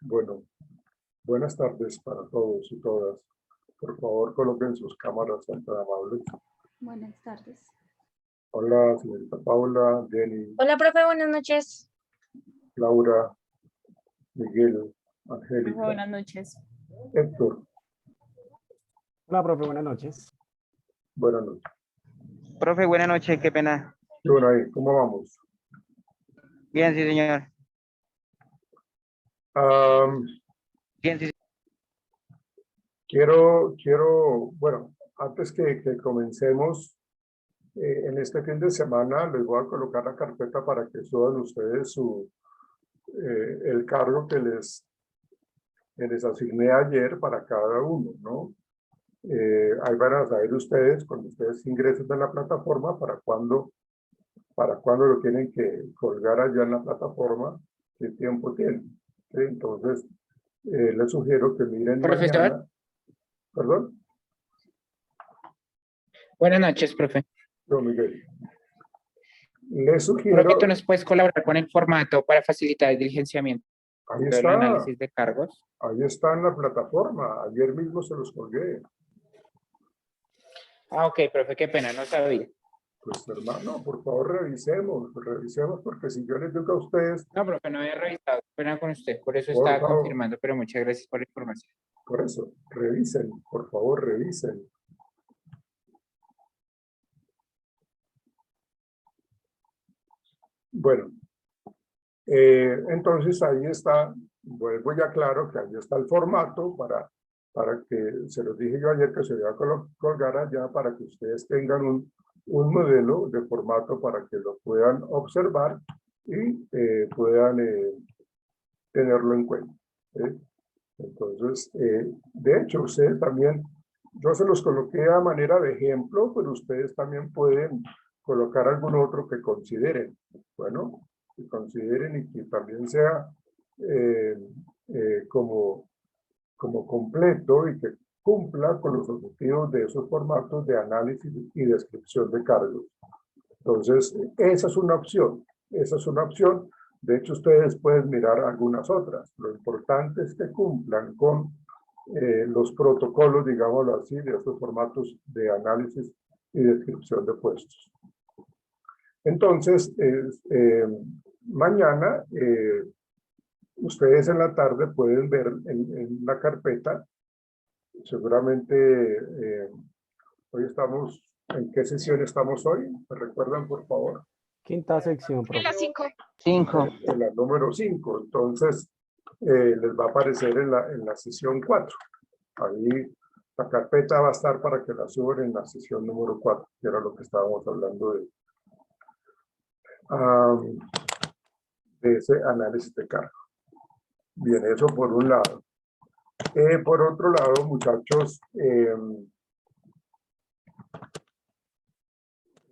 Bueno, buenas tardes para todos y todas. Por favor, coloquen sus cámaras, tan amables. Buenas tardes. Hola, señorita Paula, Jenny, Hola, profe, buenas noches. Laura, Miguel, Angélica, Buenas noches. Héctor. Hola, profe, buenas noches. Buenas noches. Profe, buenas noches, qué pena. ¿Qué bueno ahí? ¿Cómo vamos? Bien, sí, señor. Am, Bien, sí. bueno, antes que comencemos, en este fin de semana les voy a colocar la carpeta para que suban ustedes el cargo que les asigné ayer para cada uno, ¿no? Ahí van a saber ustedes, cuando ustedes ingresen a la plataforma, para cuándo lo tienen que colgar allá en la plataforma, qué tiempo tienen. ¿Sí? Entonces, les sugiero que miren Profesor. mañana. ¿Perdón? Buenas noches, profe. Yo, Miguel. Les Profe, sugiero, ¿tú nos puedes colaborar con el formato para facilitar el diligenciamiento ahí del está, análisis de cargos? ahí está en la plataforma, ayer mismo se los colgué. Ah, ok, profe, qué pena, no sabía. Pues hermano, por favor revisemos porque si yo les digo a ustedes, No, profe, no había revisado, pena con usted, por eso por estaba favor, confirmando, pero muchas gracias por la información. por eso, revisen, por favor, revisen. Bueno, entonces ahí está, vuelvo ya claro que ahí está el formato para que, se los dije yo ayer que se iba a colgar allá para que ustedes tengan un modelo de formato para que lo puedan observar y puedan tenerlo en cuenta. Entonces, de hecho, ustedes también, yo se los coloqué a manera de ejemplo, pero ustedes también pueden colocar algún otro que consideren. Bueno, que consideren y que también sea como completo y que cumpla con los objetivos de esos formatos de análisis y descripción de cargos. Entonces, esa es una opción. Esa es una opción. De hecho, ustedes pueden mirar algunas otras. Lo importante es que cumplan con los protocolos, digámoslo así, de estos formatos de análisis y descripción de puestos. Entonces, mañana, ustedes en la tarde pueden ver en la carpeta, seguramente, hoy estamos, ¿en qué sesión estamos hoy? ¿Me recuerdan, por favor? Quinta sección, profe. Las 5. 5. En la número 5. Entonces, les va a aparecer en la sesión 4. Ahí la carpeta va a estar para que la suban en la sesión número 4, que era lo que estábamos hablando de ese análisis de carga. Bien, eso por un lado. Por otro lado, muchachos,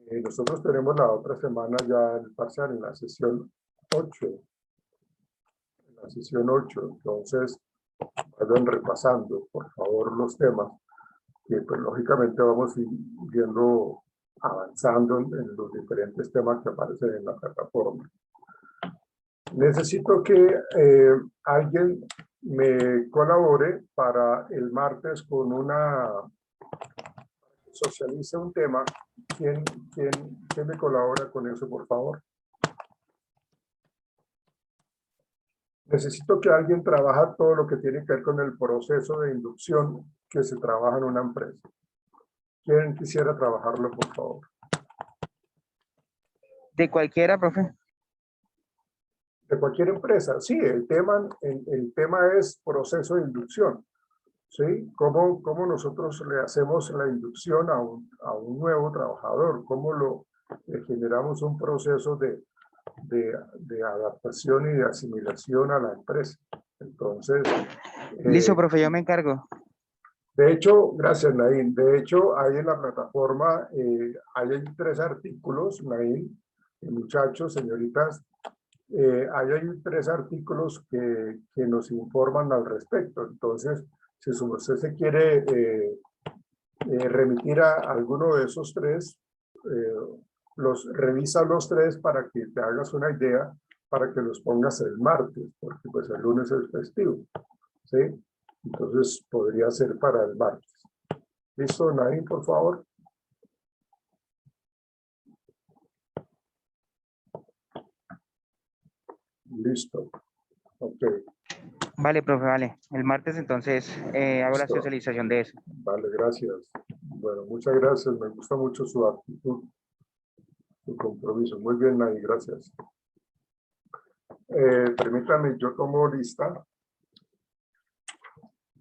nosotros tenemos la otra semana ya el parcial en la sesión 8. En la sesión 8, entonces vayan repasando, por favor, los temas, que pues lógicamente vamos a ir viendo, avanzando en los diferentes temas que aparecen en la plataforma. Necesito que alguien me colabore para el martes con socialice un tema. ¿Quién me colabora con eso, por favor? Necesito que alguien trabaje todo lo que tiene que ver con el proceso de inducción que se trabaja en una empresa. ¿Quién quisiera trabajarlo, por favor? De cualquiera, profe. De cualquier empresa. Sí, el tema es proceso de inducción. ¿Sí? ¿Cómo nosotros le hacemos la inducción a un nuevo trabajador? ¿Cómo le generamos un proceso de adaptación y de asimilación a la empresa? Entonces... Listo, profe, yo me encargo. De hecho, gracias, Naín. De hecho, ahí en la plataforma hay 3 artículos, Naín, muchachos, señoritas, hay 3 artículos que nos informan al respecto. Entonces, si usted se quiere remitir a alguno de esos 3, revisa los 3 para que te hagas una idea para que los pongas el martes, porque pues el lunes es festivo, ¿sí? Entonces podría ser para el martes. ¿Listo, Naim, por favor? Listo. Ok, Vale, profe, vale. El martes entonces hago la listo. socialización de eso. Vale, gracias. Bueno, muchas gracias. Me gusta mucho su actitud, su compromiso. Muy bien, Naim, gracias. Permítame, yo tomo lista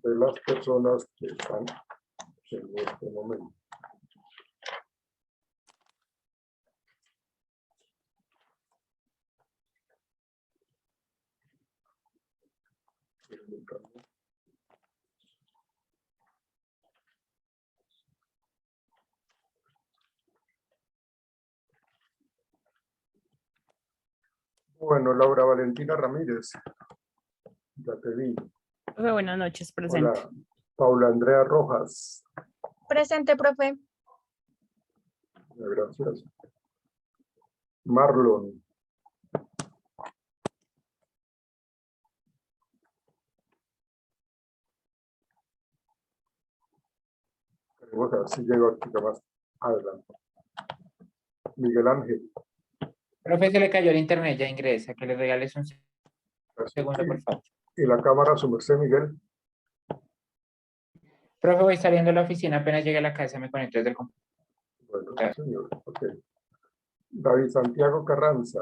de las personas que están en este momento. Bueno, Laura Valentina Ramírez, ya te vi. Profe, buenas noches, presente. Hola, Paula Andrea Rojas, Presente, profe. gracias. Marlon, vamos a ver si llego aquí más adelante. Miguel Ángel, Profe, se le cayó el internet, ya ingresa, que le regales un gracias. segundo, por favor. Y la cámara, su merced, Miguel. Profe, voy saliendo de la oficina, apenas llegue a la casa, me conecto desde el computador. Bueno, sí, señor, ok. David Santiago Carranza.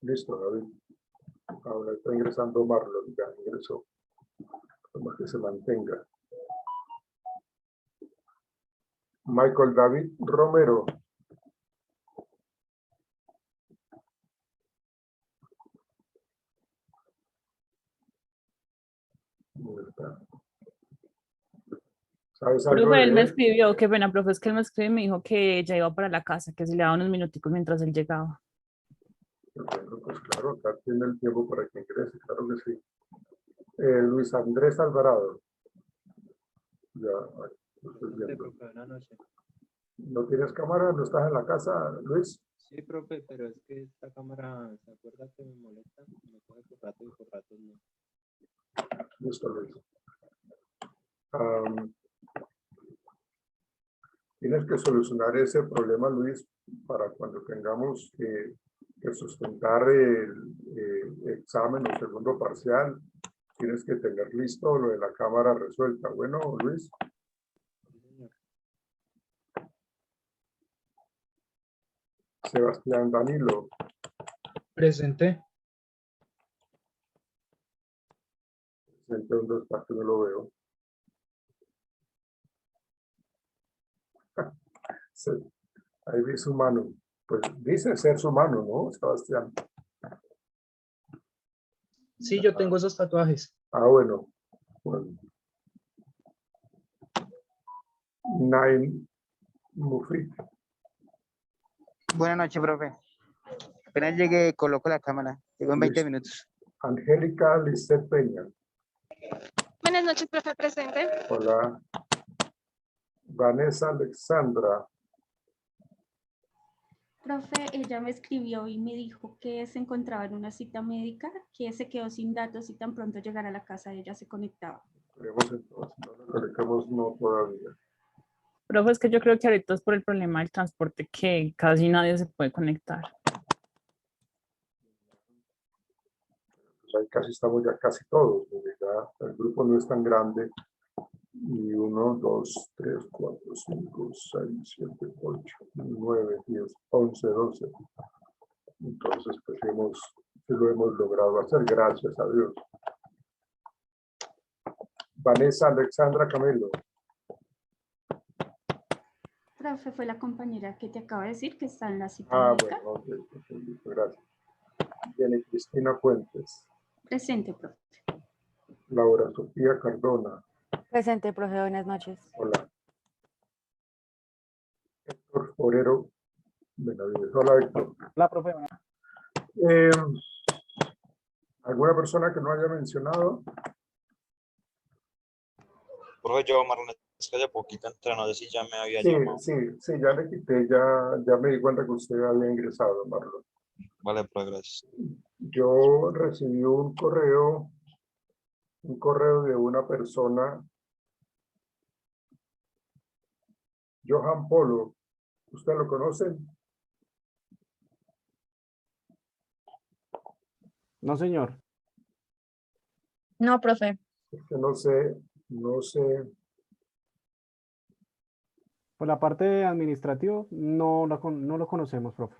Listo, David. Ahora está ingresando Marlon, ya ingresó. Como que se mantenga. Michael David Romero. ¿Dónde está? ¿Sabes algo Profe, él de me él? escribió, qué pena, profe, es que él me escribió y me dijo que ya iba para la casa, que si le daba unos minuticos mientras él llegaba. Bueno, pues claro, acá tiene el tiempo para que ingrese, claro que sí. Luis Andrés Alvarado. Ya, ahí lo estoy viendo. Buenas noches. ¿No tienes cámara? ¿No estás en la casa, Luis? Sí, profe, pero es que esta cámara, ¿se acuerda que me molesta? Me coge por rato y por rato no. Listo, Luis. Tienes que solucionar ese problema, Luis, para cuando tengamos que sustentar el examen o segundo parcial. Tienes que tener listo lo de la cámara resuelta. Bueno, Luis. Sí, señor. Sebastián Danilo. Presente. ¿Dónde está? Que no lo veo. Sí, ahí vi su mano. Pues dice ser su mano, ¿no, Sebastián? Sí, yo tengo esos tatuajes. Ah, bueno. Bueno. Nine Mufit. Buenas noches, profe. Apenas llegué, coloco la cámara. Llego en 20 Listo. minutos. Angélica Lisset Peña. Buenas noches, profe. Presente. Hola. Vanessa Alexandra. Profe, ella me escribió y me dijo que se encontraba en una cita médica, que se quedó sin datos y tan pronto llegara a la casa ella se conectaba. Veremos entonces, no lo conectamos, no todavía. Profe, es que yo creo que ahorita es por el problema del transporte que casi nadie se puede conectar. Pues ahí casi estamos ya casi todos, porque ya el grupo no es tan grande. Y 1, 2, 3, 4, 5, 6, 7, 8, 9, 10, 11, 12. Entonces, pues sí lo hemos logrado hacer, gracias a Dios. Vanessa Alexandra Camelo. Profe, fue la compañera que te acaba de decir que está en la cita Ah, médica. bueno, ok, listo, gracias. Viene Cristina Fuentes. Presente, profe. Laura Sofía Cardona. Presente, profe, buenas noches. Hola. Héctor Forero Benavides. Hola, Héctor. La profe. ¿Alguna persona que no haya mencionado? Profe, yo Marlon, es que hace poquito entré, no sé si ya me había Sí, llamado. sí, ya le quité, ya me di cuenta que usted había ingresado, Marlon. Vale, profe, gracias. Yo recibí un correo de una persona, Johan Polo. ¿Usted lo conoce? No, señor. No, profe. Es que no sé. Por la parte administrativa, no lo conocemos, profe.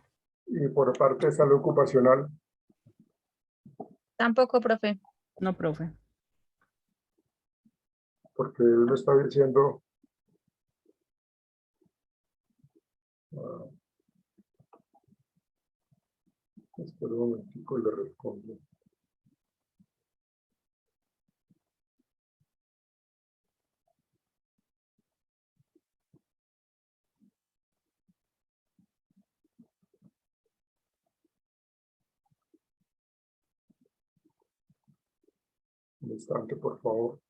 Y por parte de salud ocupacional, Tampoco, profe. No, profe. porque él me está diciendo. Espera un momentico y le respondo. Un instante, por favor.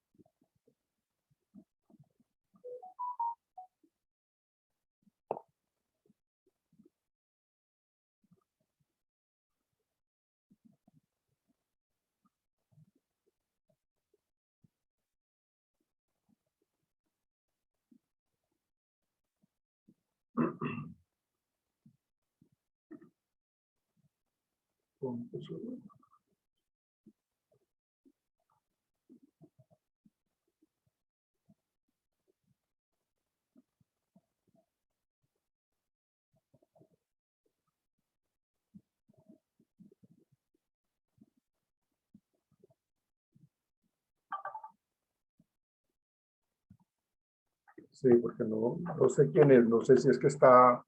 Sí, porque no sé quién es, no sé si es que está,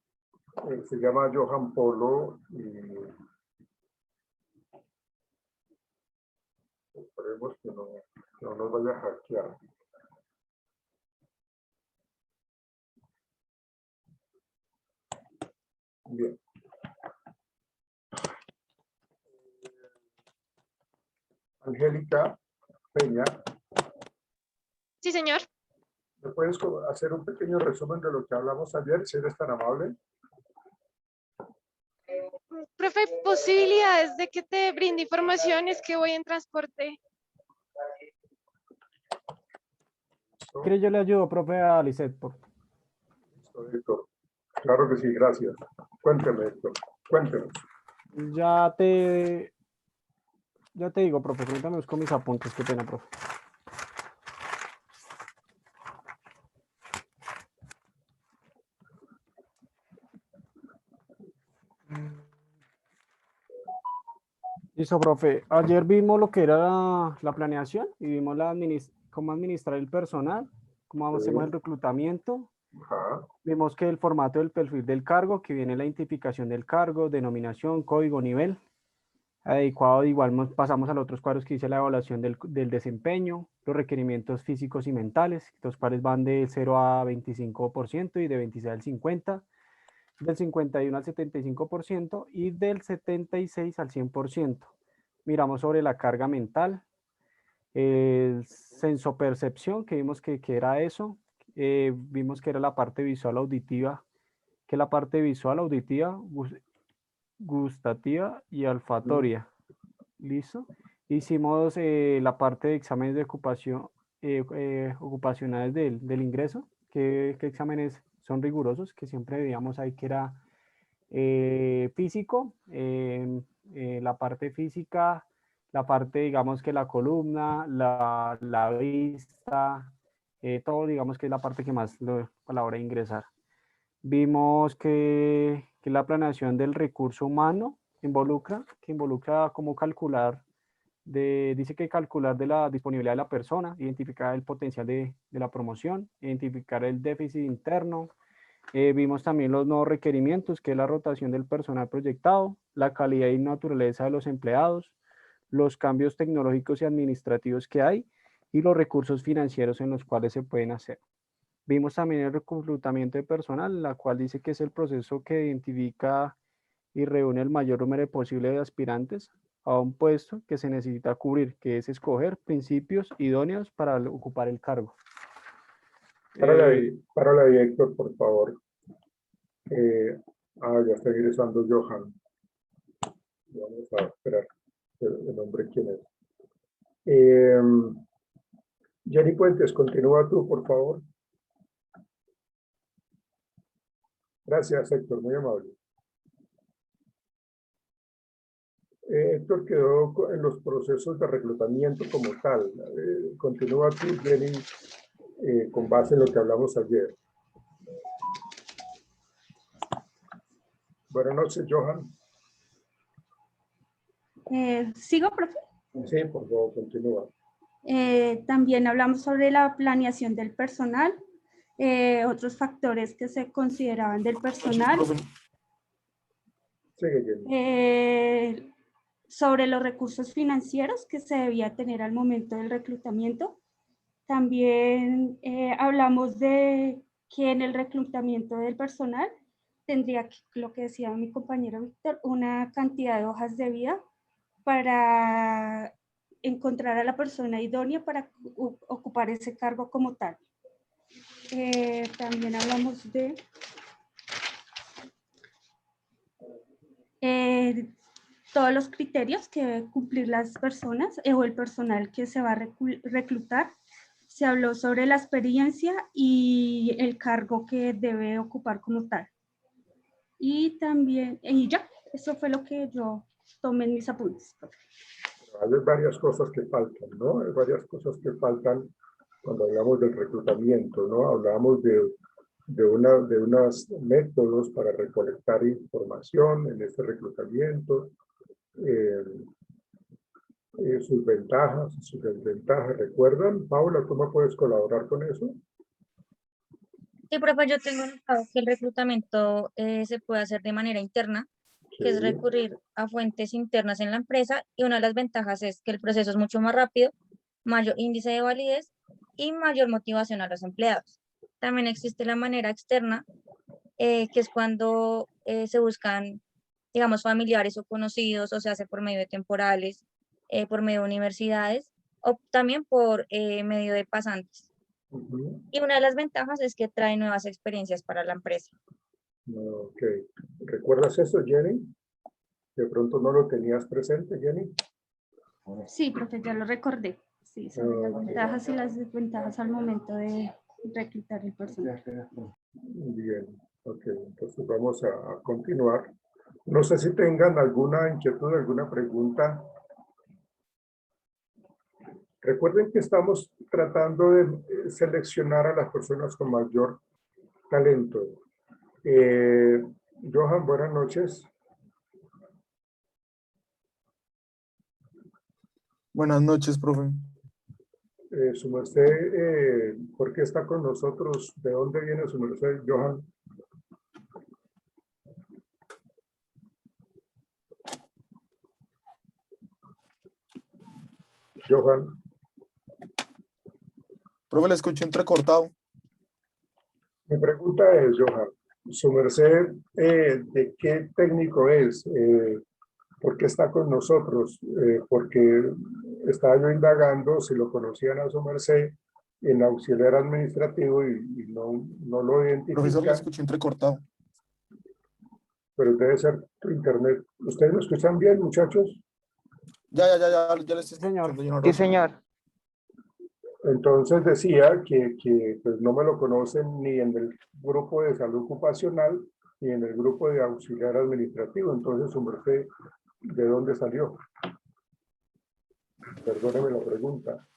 se llama Johan Polo y esperemos que no nos vaya a hackear. Bien. Angélica Peña, Sí, señor. ¿me puedes hacer un pequeño resumen de lo que hablamos ayer, si eres tan amable? Profe, posibilidades de que te brinde información es que voy en transporte. ¿Quiere yo le ayudo, profe, a Lisette? Listo, Héctor. Claro que sí, gracias. Cuénteme, Héctor, cuéntenos. Ya te digo, profe, permítame busco mis apuntes, qué pena, profe. Listo, profe. Ayer vimos lo que era la planeación y vimos cómo administrar el personal, cómo hacemos el reclutamiento. Ajá. Vimos que el formato del perfil del cargo, que viene la identificación del cargo, denominación, código, nivel. Adecuado, igual nos pasamos a los otros cuadros que dice la evaluación del desempeño, los requerimientos físicos y mentales, los cuales van de 0 a 25% y de 26 al 50%, del 51 al 75% y del 76 al 100%. Miramos sobre la carga mental, sensopercepción, que vimos que era eso, vimos que era la parte visual auditiva, que la parte visual auditiva, gustativa y olfatoria. ¿Listo? Hicimos la parte de exámenes de ocupación, ocupacionales del ingreso, que exámenes son rigurosos, que siempre veíamos ahí que era físico, la parte física, la parte, digamos que la columna, la vista, todo, digamos que es la parte que más a la hora de ingresar. Vimos que la planeación del recurso humano involucra cómo calcular, dice que calcular de la disponibilidad de la persona, identificar el potencial de la promoción, identificar el déficit interno. Vimos también los nuevos requerimientos, que es la rotación del personal proyectado, la calidad y naturaleza de los empleados, los cambios tecnológicos y administrativos que hay y los recursos financieros en los cuales se pueden hacer. Vimos también el reclutamiento de personal, la cual dice que es el proceso que identifica y reúne el mayor número posible de aspirantes a un puesto que se necesita cubrir, que es escoger principios idóneos para ocupar el cargo. Párale ahí, Héctor, por favor. Ya está ingresando Johan. Vamos a esperar el nombre quién es. Jenny Puentes, continúa tú, por favor. Gracias, Héctor, muy amable. Héctor quedó en los procesos de reclutamiento como tal. Continúa tú, Jenny, con base en lo que hablamos ayer. Buenas noches, Johan. ¿Sigo, profe? Sí, por favor, continúa. También hablamos sobre la planeación del personal, otros factores que se consideraban del personal. Sigue, Jenny. Sobre los recursos financieros que se debía tener al momento del reclutamiento. También hablamos de que en el reclutamiento del personal tendría que, lo que decía mi compañero Víctor, una cantidad de hojas de vida para encontrar a la persona idónea para ocupar ese cargo como tal. También hablamos de todos los criterios que deben cumplir las personas o el personal que se va a reclutar. Se habló sobre la experiencia y el cargo que debe ocupar como tal. Y también, y ya, eso fue lo que yo tomé en mis apuntes. Hay varias cosas que faltan, ¿no? Hay varias cosas que faltan cuando hablamos del reclutamiento, ¿no? Hablamos de unos métodos para recolectar información en este reclutamiento, sus ventajas y sus desventajas. ¿Recuerdan? Paula, ¿tú me puedes colaborar con eso? Sí, profe, yo tengo notado que el reclutamiento se puede hacer de manera interna, que es Sí. recurrir a fuentes internas en la empresa, y una de las ventajas es que el proceso es mucho más rápido, mayor índice de validez y mayor motivación a los empleados. También existe la manera externa, que es cuando se buscan, digamos, familiares o conocidos, o se hace por medio de temporales, por medio de universidades, o también por medio de pasantes. Y una de las ventajas es que trae nuevas experiencias para la empresa. Ok. ¿Recuerdas eso, Jenny? De pronto no lo tenías presente, Jenny. Sí, profe, ya lo recordé. Sí, sobre las ventajas y las desventajas al momento de reclutar el personal. Bien, ok. Entonces vamos a continuar. No sé si tengan alguna inquietud, alguna pregunta. Recuerden que estamos tratando de seleccionar a las personas con mayor talento. Johan, buenas noches. Buenas noches, profe. Su merced, ¿por qué está con nosotros? ¿De dónde viene su merced, Johan? Johan. Profe, le escuché entrecortado. Mi pregunta es, Johan, su merced, ¿de qué técnico es? ¿Por qué está con nosotros? Porque estaba yo indagando si lo conocían a su merced en auxiliar administrativo y no lo identifican. Profesor, le escuché entrecortado. Pero debe ser tu internet. ¿Ustedes me escuchan bien, muchachos? Ya le estoy escuchando. Sí, señor. Entonces decía que pues no me lo conocen ni en el grupo de salud ocupacional ni en el grupo de auxiliar administrativo. Entonces, su merced, ¿de dónde salió? Perdóneme la pregunta.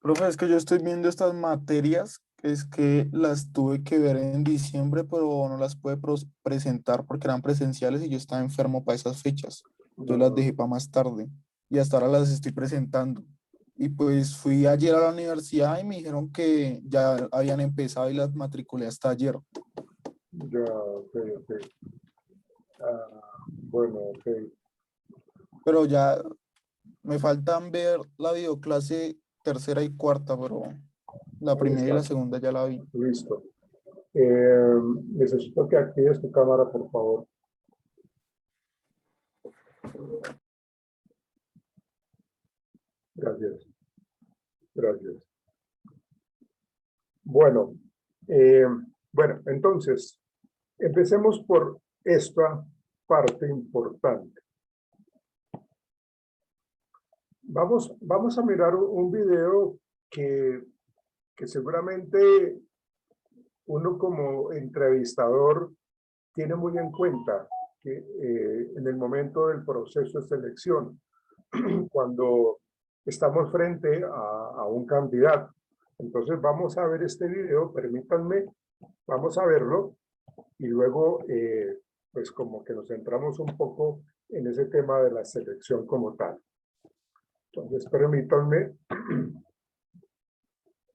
Profe, es que yo estoy viendo estas materias, es que las tuve que ver en diciembre, pero no las pude presentar porque eran presenciales y yo estaba enfermo para esas fechas. Entonces las dejé para más tarde y hasta ahora las estoy presentando. Y pues fui ayer a la universidad y me dijeron que ya habían empezado y las matriculé hasta ayer. Ya, ok. Bueno, ok. Pero ya me faltan ver la videoclase tercera y cuarta, pero la primera y la segunda ya la vi. Listo. Necesito que actives tu cámara, por favor. Gracias. Bueno, entonces, empecemos por esta parte importante. Vamos a mirar un video que seguramente uno como entrevistador tiene muy en cuenta que en el momento del proceso de selección, cuando estamos frente a un candidato. Entonces vamos a ver este video, permítanme, vamos a verlo y luego pues como que nos centramos un poco en ese tema de la selección como tal. Entonces permítanme,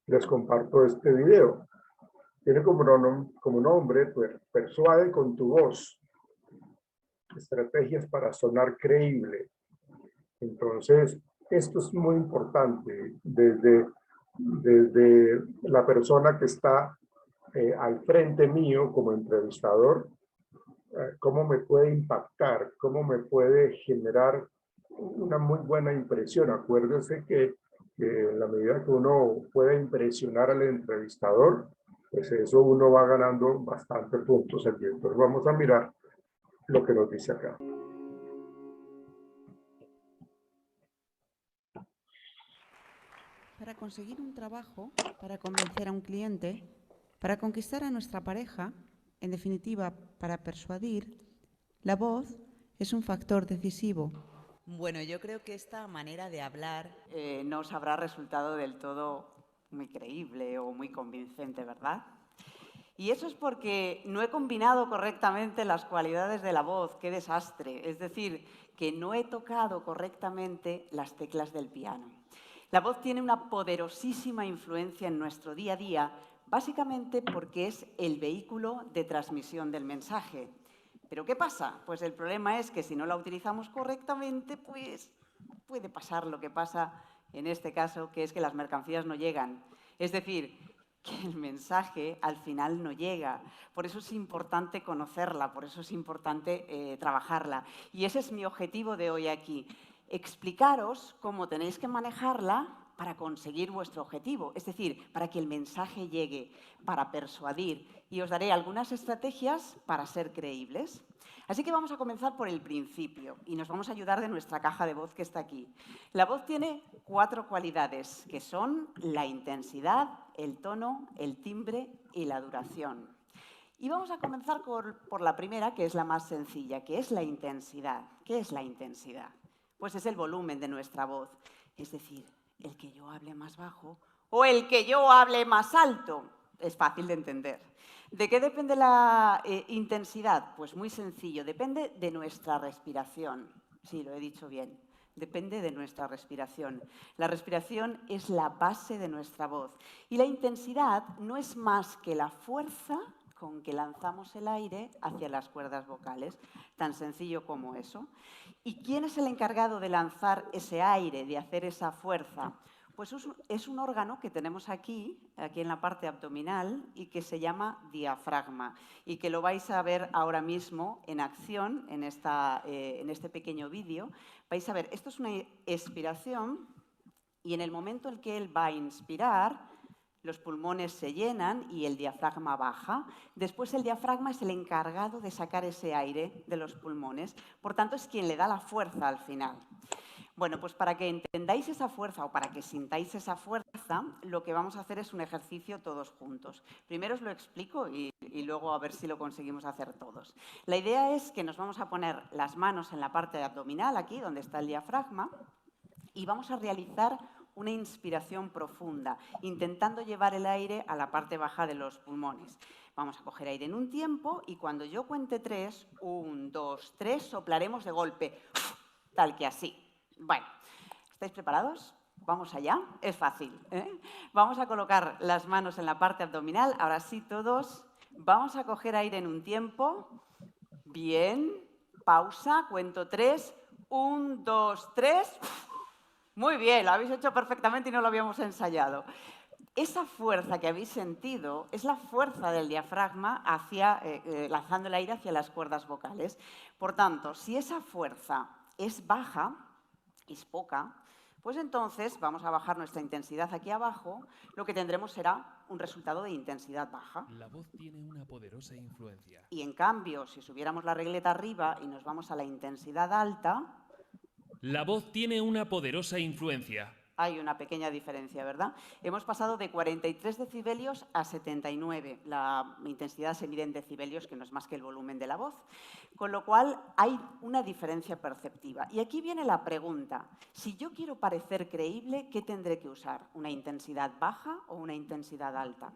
les comparto este video. Tiene como nombre, persuade con tu voz. Estrategias para sonar creíble. Entonces, esto es muy importante desde la persona que está al frente mío como entrevistador, cómo me puede impactar, cómo me puede generar una muy buena impresión. Acuérdese que en la medida que uno pueda impresionar al entrevistador, pues eso uno va ganando bastante puntos aquí. Entonces vamos a mirar lo que nos dice acá. Para conseguir un trabajo, para convencer a un cliente, para conquistar a nuestra pareja, en definitiva, para persuadir, la voz es un factor decisivo. Bueno, yo creo que esta manera de hablar no os habrá resultado del todo muy creíble o muy convincente, ¿verdad? Y eso es porque no he combinado correctamente las cualidades de la voz. ¡Qué desastre! Es decir, que no he tocado correctamente las teclas del piano. La voz tiene una poderosísima influencia en nuestro día a día, básicamente porque es el vehículo de transmisión del mensaje. ¿Pero qué pasa? Pues el problema es que si no la utilizamos correctamente, pues puede pasar lo que pasa en este caso, que es que las mercancías no llegan. Es decir, que el mensaje al final no llega. Por eso es importante conocerla, por eso es importante trabajarla. Y ese es mi objetivo de hoy aquí. Explicaros cómo tenéis que manejarla para conseguir vuestro objetivo, es decir, para que el mensaje llegue, para persuadir, y os daré algunas estrategias para ser creíbles. Así que vamos a comenzar por el principio y nos vamos a ayudar de nuestra caja de voz que está aquí. La voz tiene 4 cualidades, que son la intensidad, el tono, el timbre y la duración. Y vamos a comenzar por la primera, que es la más sencilla, que es la intensidad. ¿Qué es la intensidad? Pues es el volumen de nuestra voz, es decir, el que yo hable más bajo o el que yo hable más alto. Es fácil de entender. ¿De qué depende la intensidad? Pues muy sencillo, depende de nuestra respiración. Sí, lo he dicho bien, depende de nuestra respiración. La respiración es la base de nuestra voz y la intensidad no es más que la fuerza con que lanzamos el aire hacia las cuerdas vocales, tan sencillo como eso. ¿Y quién es el encargado de lanzar ese aire, de hacer esa fuerza? Pues es un órgano que tenemos aquí en la parte abdominal y que se llama diafragma y que lo vais a ver ahora mismo en acción en este pequeño vídeo. Vais a ver, esto es una expiración y en el momento en que él va a inspirar, los pulmones se llenan y el diafragma baja. Después el diafragma es el encargado de sacar ese aire de los pulmones. Por tanto, es quien le da la fuerza al final. Bueno, pues para que entendáis esa fuerza o para que sintáis esa fuerza, lo que vamos a hacer es un ejercicio todos juntos. Primero os lo explico y luego a ver si lo conseguimos hacer todos. La idea es que nos vamos a poner las manos en la parte abdominal, aquí donde está el diafragma, y vamos a realizar una inspiración profunda, intentando llevar el aire a la parte baja de los pulmones. Vamos a coger aire en un tiempo y cuando yo cuente 3, 1, 2, 3, soplaremos de golpe, tal que así. Bueno, ¿estáis preparados? Vamos allá, es fácil, ¿eh? Vamos a colocar las manos en la parte abdominal, ahora sí todos. Vamos a coger aire en un tiempo. Bien, pausa, cuento 3, 1, 2, 3. Muy bien, lo habéis hecho perfectamente y no lo habíamos ensayado. Esa fuerza que habéis sentido es la fuerza del diafragma lanzando el aire hacia las cuerdas vocales. Por tanto, si esa fuerza es baja, es poca, Pues entonces vamos a bajar nuestra intensidad aquí abajo, lo que tendremos será un resultado de intensidad baja. La voz tiene una poderosa influencia. Y en cambio, si subiéramos la regleta arriba y nos vamos a la intensidad alta, La voz tiene una poderosa influencia. hay una pequeña diferencia, ¿verdad? Hemos pasado de 43 decibelios a 79. La intensidad se mide en decibelios, que no es más que el volumen de la voz. Con lo cual, hay una diferencia perceptiva. Y aquí viene la pregunta. Si yo quiero parecer creíble, ¿qué tendré que usar? ¿Una intensidad baja o una intensidad alta?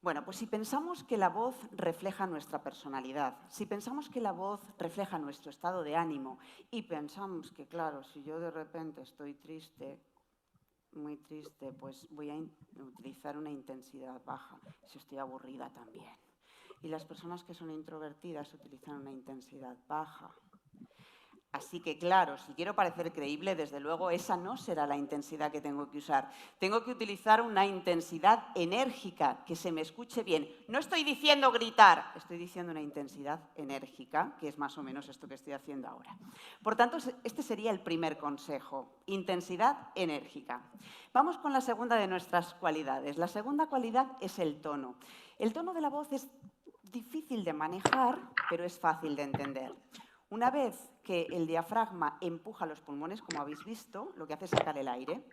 Bueno, pues si pensamos que la voz refleja nuestra personalidad, si pensamos que la voz refleja nuestro estado de ánimo y pensamos que, claro, si yo de repente estoy triste, muy triste, pues voy a utilizar una intensidad baja. Si estoy aburrida también. Y las personas que son introvertidas utilizan una intensidad baja. Así que, claro, si quiero parecer creíble, desde luego, esa no será la intensidad que tengo que usar. Tengo que utilizar una intensidad enérgica, que se me escuche bien. No estoy diciendo gritar, estoy diciendo una intensidad enérgica, que es más o menos esto que estoy haciendo ahora. Por tanto, este sería el primer consejo, intensidad enérgica. Vamos con la segunda de nuestras cualidades. La segunda cualidad es el tono. El tono de la voz es difícil de manejar, pero es fácil de entender. Una vez que el diafragma empuja los pulmones, como habéis visto, lo que hace es sacar el aire.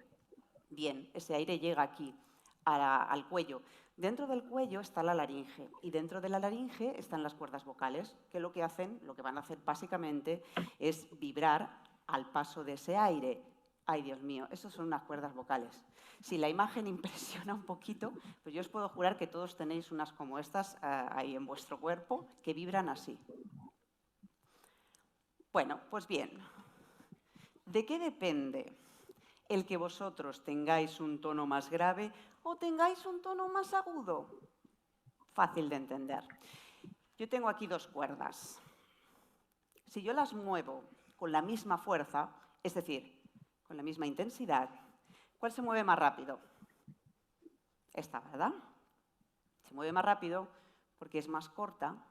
Bien, ese aire llega aquí, al cuello. Dentro del cuello está la laringe y dentro de la laringe están las cuerdas vocales, que lo que van a hacer básicamente es vibrar al paso de ese aire. Ay, Dios mío, esas son unas cuerdas vocales. Si la imagen impresiona un poquito, pues yo os puedo jurar que todos tenéis unas como estas ahí en vuestro cuerpo que vibran así. Bueno, pues bien, ¿de qué depende el que vosotros tengáis un tono más grave o tengáis un tono más agudo? Fácil de entender. Yo tengo aquí dos cuerdas. Si yo las muevo con la misma fuerza, es decir, con la misma intensidad, ¿cuál se mueve más rápido? Esta, ¿verdad? Se mueve más rápido porque es más corta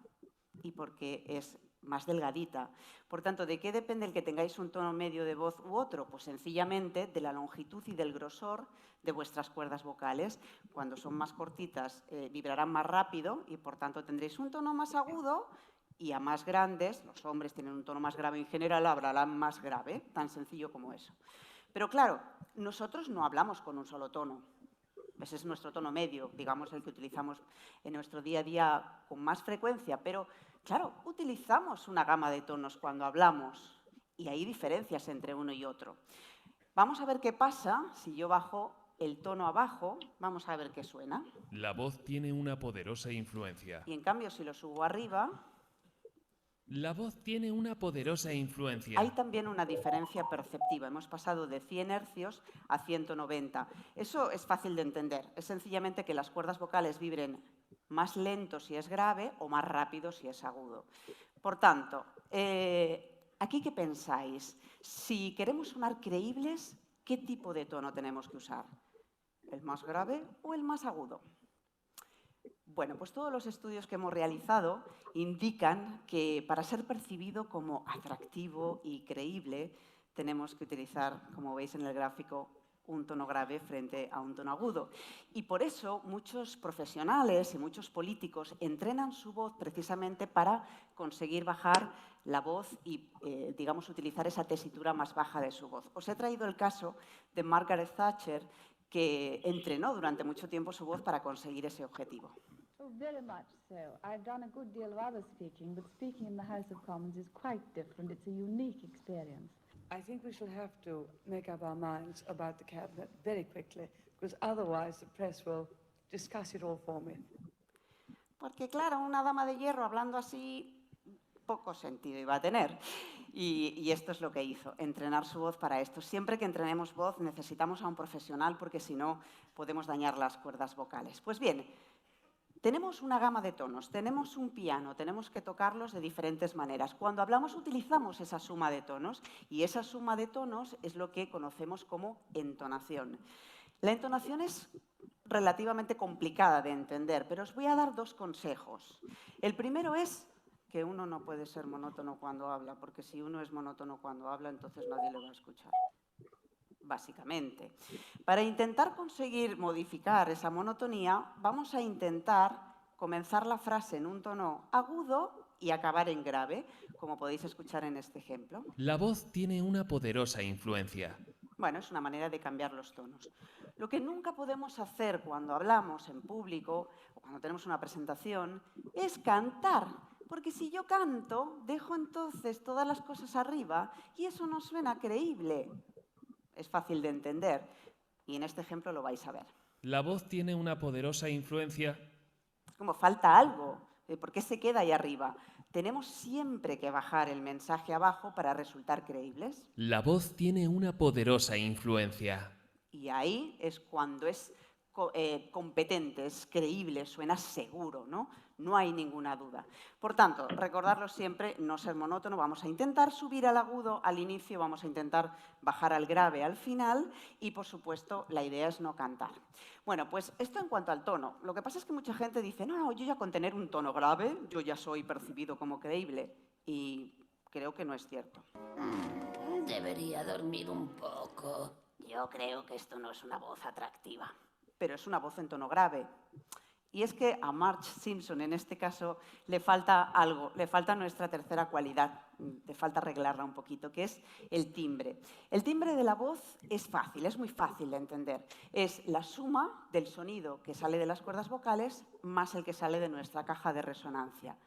y porque es más delgadita. Por tanto, ¿de qué depende el que tengáis un tono medio de voz u otro? Pues sencillamente de la longitud y del grosor de vuestras cuerdas vocales. Cuando son más cortitas, vibrarán más rápido y por tanto tendréis un tono más agudo, y a más grandes, los hombres tienen un tono más grave en general, hablarán más grave, tan sencillo como eso. Pero claro, nosotros no hablamos con un solo tono. Ese es nuestro tono medio, digamos el que utilizamos en nuestro día a día con más frecuencia, pero claro, utilizamos una gama de tonos cuando hablamos y hay diferencias entre uno y otro. Vamos a ver qué pasa si yo bajo el tono abajo, vamos a ver qué suena. La voz tiene una poderosa influencia. Y en cambio, si lo subo arriba, La voz tiene una poderosa influencia. hay también una diferencia perceptiva. Hemos pasado de 100 hercios a 190. Eso es fácil de entender. Es sencillamente que las cuerdas vocales vibren más lento si es grave o más rápido si es agudo. Por tanto, ¿aquí qué pensáis? Si queremos sonar creíbles, ¿qué tipo de tono tenemos que usar? ¿El más grave o el más agudo? Bueno, pues todos los estudios que hemos realizado indican que para ser percibido como atractivo y creíble tenemos que utilizar, como veis en el gráfico, un tono grave frente a un tono agudo. Y por eso muchos profesionales y muchos políticos entrenan su voz precisamente para conseguir bajar la voz y, digamos, utilizar esa tesitura más baja de su voz. Os he traído el caso de Margaret Thatcher, que entrenó durante mucho tiempo su voz para conseguir ese objetivo. Oh, very much so. I've done a good deal of other speaking, but speaking in the House of Commons is quite different. It's a unique experience. I think we shall have to make up our minds about the cabinet very quickly, because otherwise the press will discuss it all for me. Porque claro, una dama de hierro hablando así, poco sentido iba a tener. Y esto es lo que hizo, entrenar su voz para esto. Siempre que entrenemos voz necesitamos a un profesional porque si no podemos dañar las cuerdas vocales. Pues bien, tenemos una gama de tonos, tenemos un piano, tenemos que tocarlos de diferentes maneras. Cuando hablamos utilizamos esa suma de tonos y esa suma de tonos es lo que conocemos como entonación. La entonación es relativamente complicada de entender, pero os voy a dar dos consejos. El primero es que uno no puede ser monótono cuando habla, porque si uno es monótono cuando habla, entonces nadie le va a escuchar. básicamente. Para intentar conseguir modificar esa monotonía, vamos a intentar comenzar la frase en un tono agudo y acabar en grave, como podéis escuchar en este ejemplo. La voz tiene una poderosa influencia. Bueno, es una manera de cambiar los tonos. Lo que nunca podemos hacer cuando hablamos en público o cuando tenemos una presentación es cantar, porque si yo canto, dejo entonces todas las cosas arriba y eso no suena creíble. Es fácil de entender y en este ejemplo lo vais a ver. La voz tiene una poderosa influencia. Es como falta algo. ¿Por qué se queda ahí arriba? Tenemos siempre que bajar el mensaje abajo para resultar creíbles. La voz tiene una poderosa influencia. Y ahí es cuando es competente, es creíble, suena seguro, ¿no? No hay ninguna duda. Por tanto, recordarlo siempre, no ser monótono, vamos a intentar subir al agudo al inicio, vamos a intentar bajar al grave al final y, por supuesto, la idea es no cantar. Bueno, pues esto en cuanto al tono. Lo que pasa es que mucha gente dice, no, yo ya con tener un tono grave, yo ya soy percibido como creíble. Y creo que no es cierto. Debería dormir un poco. Yo creo que esto no es una voz atractiva, pero es una voz en tono grave. Y es que a Marge Simpson, en este caso, le falta algo, le falta nuestra tercera cualidad, le falta arreglarla un poquito, que es el timbre. El timbre de la voz es fácil, es muy fácil de entender. Es la suma del sonido que sale de las cuerdas vocales más el que sale de nuestra caja de resonancia.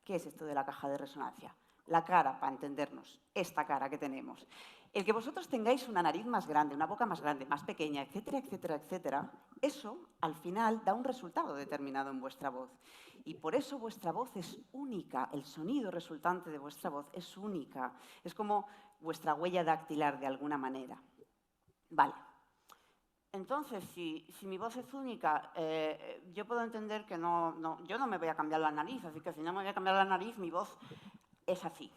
¿Qué es esto de la caja de resonancia? La cara, para entendernos, esta cara que tenemos. El que vosotros tengáis una nariz más grande, una boca más grande, más pequeña, etcétera, etcétera, etcétera, eso al final da un resultado determinado en vuestra voz. Y por eso vuestra voz es única, el sonido resultante de vuestra voz es única. Es como vuestra huella dactilar de alguna manera. Vale. Entonces, si mi voz es única, yo puedo entender que yo no me voy a cambiar la nariz, así que si no me voy a cambiar la nariz, mi voz es así.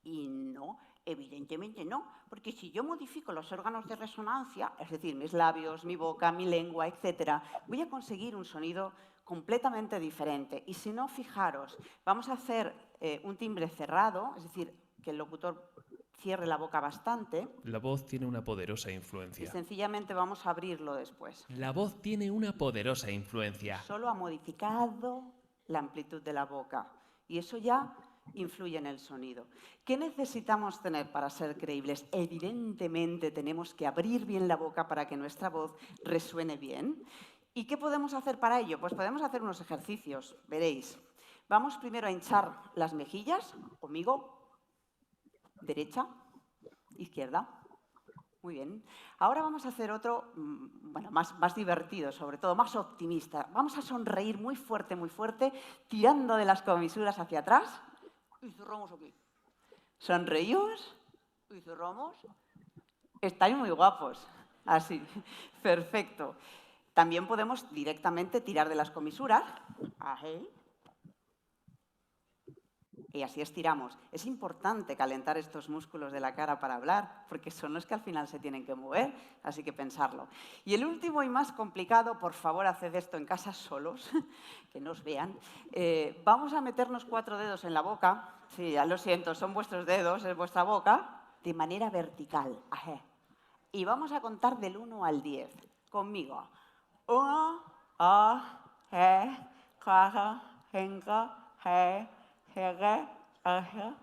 Y no, evidentemente no, porque si yo modifico los órganos de resonancia, es decir, mis labios, mi boca, mi lengua, etcétera, voy a conseguir un sonido completamente diferente. Y si no, fijaros, vamos a hacer un timbre cerrado, es decir, que el locutor cierre la boca bastante. La voz tiene una poderosa Y influencia. sencillamente vamos a abrirlo después. La voz tiene una poderosa influencia. Solo ha modificado la amplitud de la boca. Y eso ya influye en el sonido. ¿Qué necesitamos tener para ser creíbles? Evidentemente tenemos que abrir bien la boca para que nuestra voz resuene bien. ¿Y qué podemos hacer para ello? Pues podemos hacer unos ejercicios, veréis. Vamos primero a hinchar las mejillas, conmigo, derecha, izquierda. Muy bien. Ahora vamos a hacer otro, bueno, más divertido, sobre todo, más optimista. Vamos a sonreír muy fuerte, tirando de las comisuras hacia atrás. Y cerramos aquí. Sonreímos y cerramos. Estáis muy guapos. Así. Perfecto. También podemos directamente tirar de las comisuras. Ahí. Y así estiramos. Es importante calentar estos músculos de la cara para hablar, porque son los que al final se tienen que mover, así que pensarlo. Y el último y más complicado, por favor, haced esto en casa solos, que no os vean. Vamos a meternos 4 dedos en la boca. Sí, ya lo siento, son vuestros dedos, es vuestra boca, de manera vertical. Ajé. Y vamos a contar del 1 al 10. Conmigo. 1, 2, 3, 4, 5, 6, 7, 8,